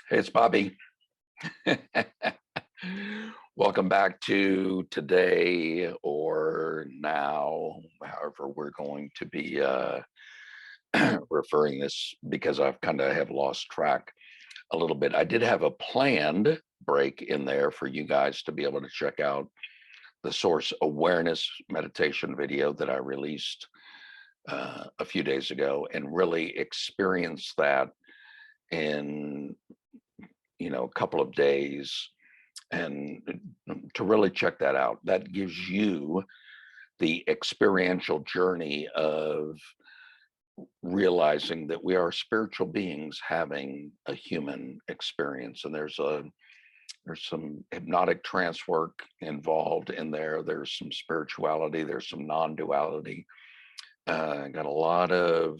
Hey, it's Bobby. Welcome back to today or now, however we're going to be referring this because I've kind of have lost track a little bit. I did have a planned break in there for you guys to be able to check out the source awareness meditation video that I released a few days ago and really experience that in a couple of days and to really check that out. That gives you the experiential journey of realizing that we are spiritual beings having a human experience. And there's some hypnotic trance work involved in there. There's some spirituality, there's some non-duality. Got a lot of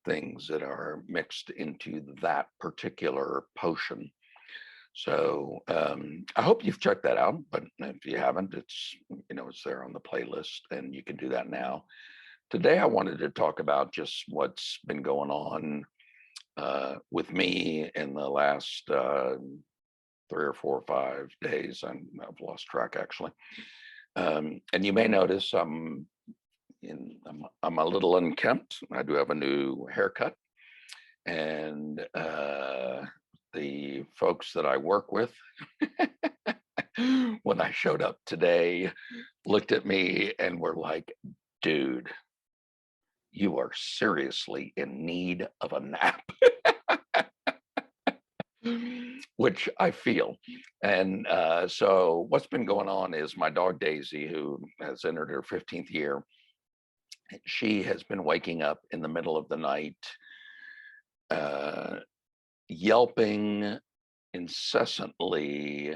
things that are mixed into that particular potion. So I hope you've checked that out, but if you haven't, it's there on the playlist and you can do that now. Today, I wanted to talk about just what's been going on with me in the last 3 or 4 or 5 days. I've lost track actually. And you may notice I'm a little unkempt. I do have a new haircut, and the folks that I work with, when I showed up today, looked at me and were like, dude, you are seriously in need of a nap. Which I feel. And so what's been going on is my dog Daisy, who has entered her 15th year, she has been waking up in the middle of the night, yelping incessantly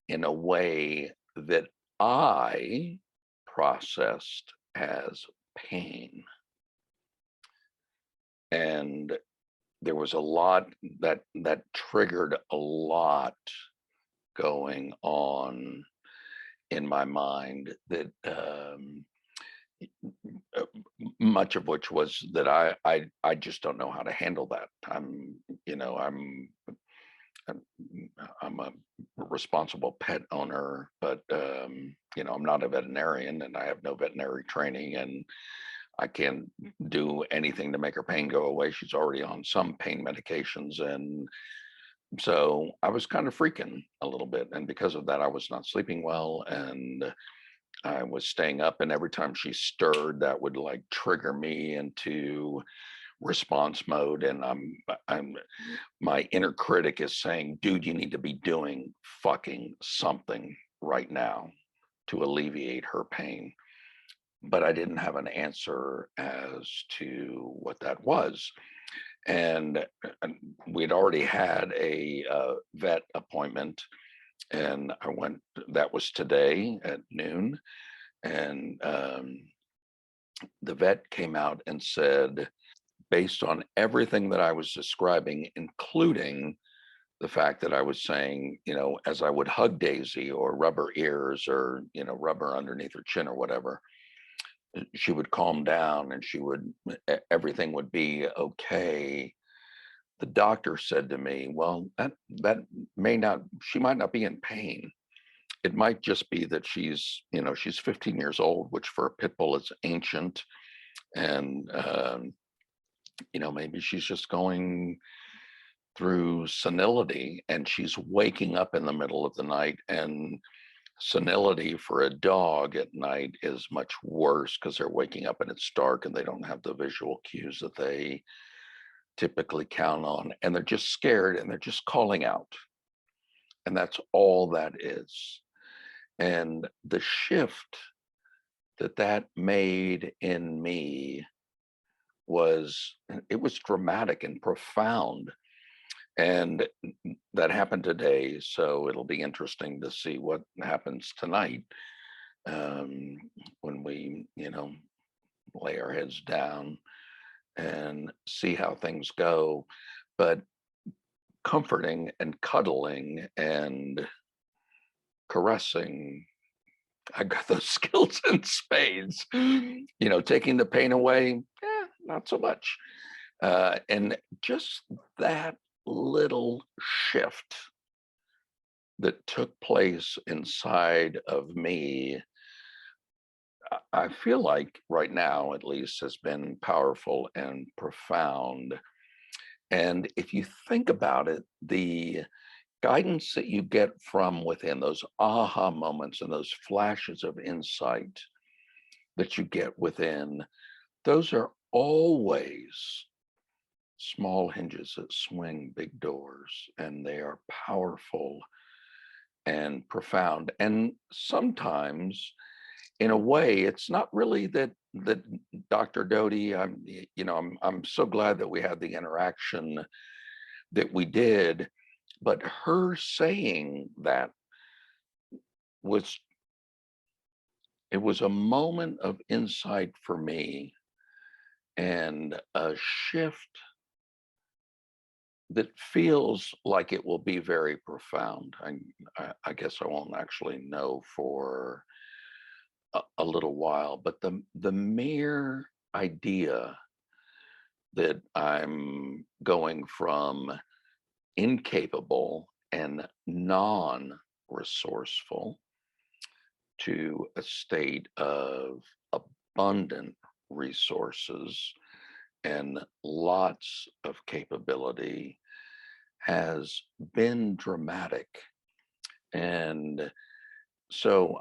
in a way that I processed as pain. And there was a lot that triggered a lot going on in my mind that much of which was that I just don't know how to handle that. I'm a responsible pet owner, but I'm not a veterinarian and I have no veterinary training, and I can't do anything to make her pain go away. She's already on some pain medications. And so I was kind of freaking a little bit. And because of that, I was not sleeping well. And I was staying up. And every time she stirred, that would like trigger me into response mode. And my inner critic is saying, dude, you need to be doing fucking something right now to alleviate her pain. But I didn't have an answer as to what that was. And we'd already had a vet appointment, and I went, that was today at noon. And the vet came out and said, based on everything that I was describing, including the fact that I was saying, as I would hug Daisy or rub her ears or, rub her underneath her chin or whatever, she would calm down and everything would be okay. The doctor said to me, well, that she might not be in pain. It might just be that she's 15 years old, which for a pit bull is ancient. And, maybe she's just going through senility and she's waking up in the middle of the night. And senility for a dog at night is much worse because they're waking up and it's dark and they don't have the visual cues that they typically count on, and they're just scared and they're just calling out, and that's all that is. And the shift that made in me was dramatic and profound. And that happened today, so it'll be interesting to see what happens tonight when we, lay our heads down and see how things go. But comforting and cuddling and caressing, I got those skills in spades. Taking the pain away, not so much. And just that little shift that took place inside of me, I feel like right now, at least, has been powerful and profound. And if you think about it, the guidance that you get from within, those aha moments and those flashes of insight that you get within, those are always small hinges that swing big doors, and they are powerful and profound. And sometimes, in a way, it's not really that Dr. Doty, I'm so glad that we had the interaction that we did, but her saying that was, it was a moment of insight for me and a shift that feels like it will be very profound. I guess I won't actually know for a little while, but the mere idea that I'm going from incapable and non-resourceful to a state of abundant resources and lots of capability has been dramatic. And so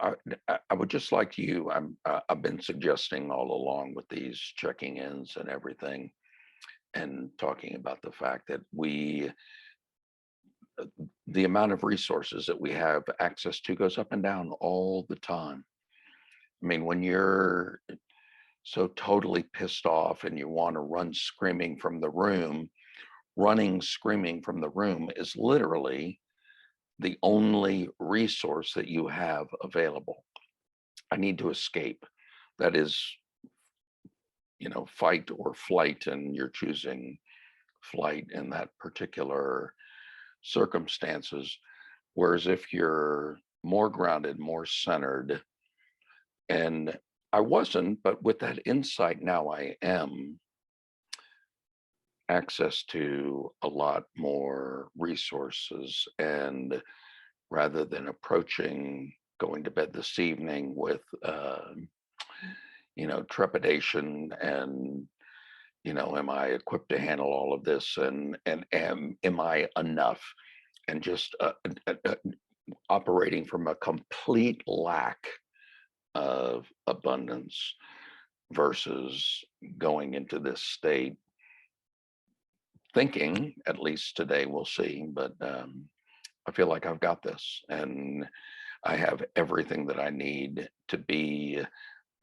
I would just like you, I've been suggesting all along with these checking ins and everything, and talking about the fact that the amount of resources that we have access to goes up and down all the time. I mean, when you're so totally pissed off and you want to run screaming from the room, running screaming from the room is literally the only resource that you have available. I need to escape. That is, fight or flight, and you're choosing flight in that particular circumstances. Whereas if you're more grounded, more centered, and I wasn't, but with that insight now I am, access to a lot more resources. And rather than approaching going to bed this evening with, trepidation and, am I equipped to handle all of this? And am I enough? And just operating from a complete lack of abundance versus going into this state thinking, at least today we'll see, but I feel like I've got this and I have everything that I need to be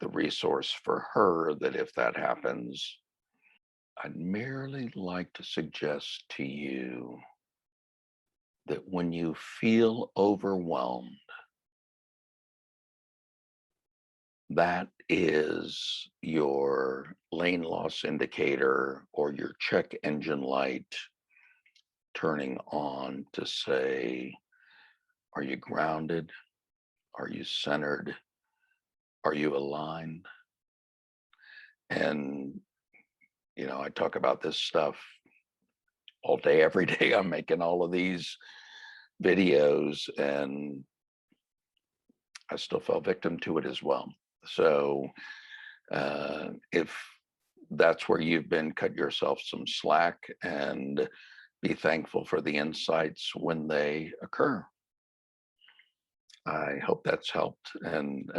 the resource for her, that if that happens, I'd merely like to suggest to you that when you feel overwhelmed, that is your lane loss indicator or your check engine light turning on to say, are you grounded? Are you centered? Are you aligned? And, I talk about this stuff all day, every day. I'm making all of these videos and I still fell victim to it as well. So if that's where you've been, cut yourself some slack and be thankful for the insights when they occur. I hope that's helped. And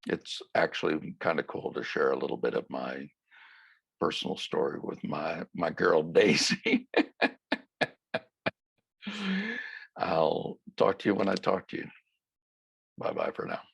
it's actually kind of cool to share a little bit of my personal story with my girl Daisy. I'll talk to you when I talk to you. Bye-bye for now.